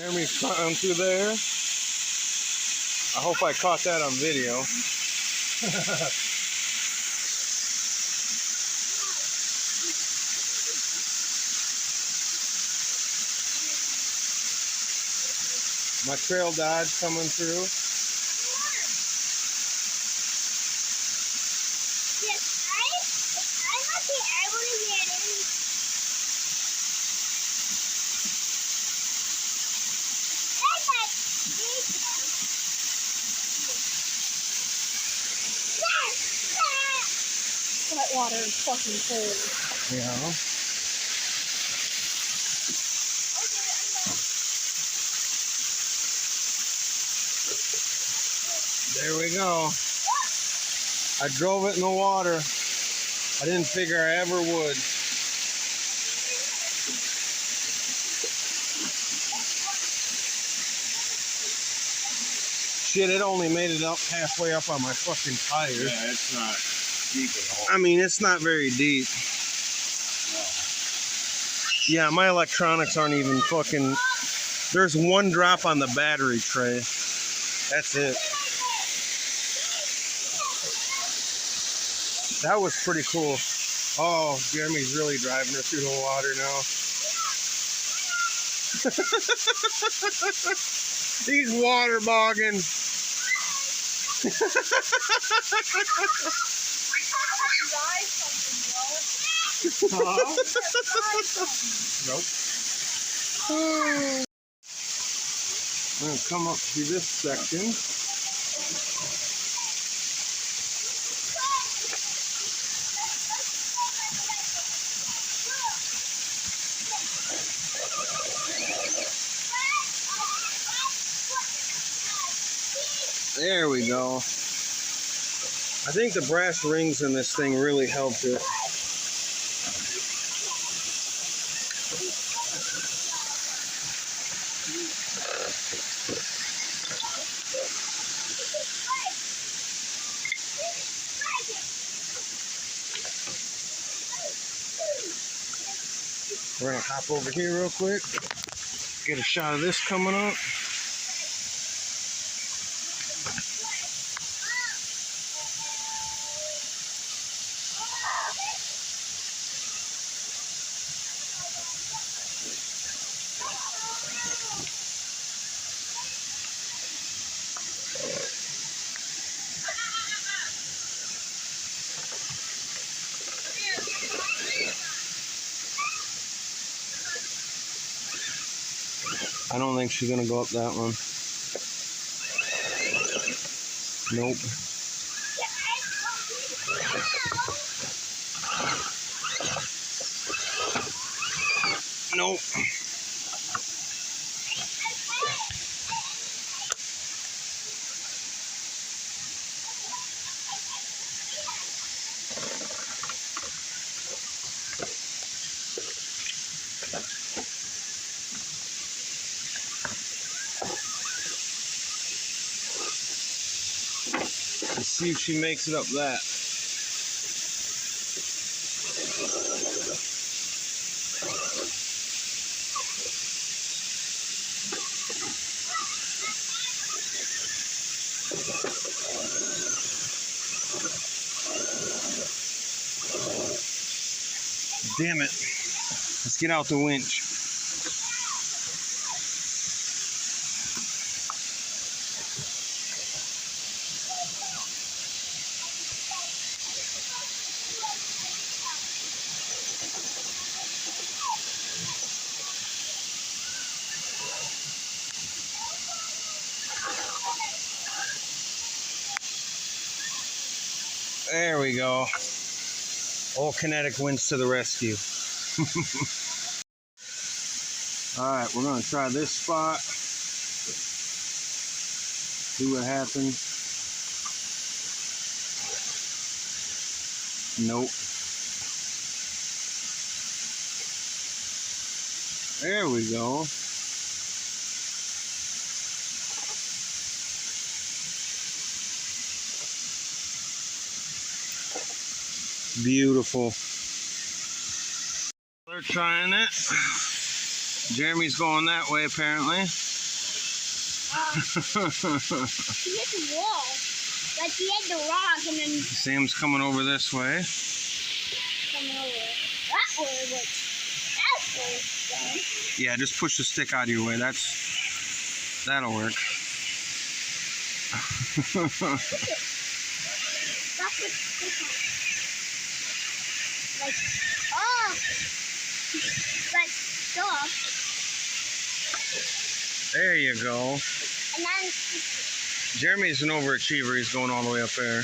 Jeremy's cutting through there. I hope I caught that on video. My trail Dodge coming through. That water is fucking cold. Yeah. There we go. I drove it in the water. I didn't figure I ever would. Shit, it only made it up halfway up on my fucking tires. Yeah, it's not deep at all. I mean, it's not very deep. Yeah, my electronics aren't even fucking... There's one drop on the battery tray. That's it. That was pretty cool. Oh, Jeremy's really driving her through the water now. He's waterbogging. Nope. I'm gonna come up through this section. There we go. I think the brass rings in this thing really helped it. We're gonna hop over here real quick, get a shot of this coming up. I don't think she's gonna go up that one. Nope. Nope. Let's see if she makes it up that. Damn it. Let's get out the winch. There we go. Old kinetic winch to the rescue. Alright, we're going to try this spot. See what happens. Nope. There we go. Beautiful. They're trying it. Jeremy's going that way apparently. He hit the wall. Like he hit the rock and then Sam's coming over this way. coming over. That way, but that's where it's going. Yeah, just push the stick out of your way. That'll work. That's what like, oh, like stop. There you go. And then Jeremy's an overachiever. He's going all the way up there.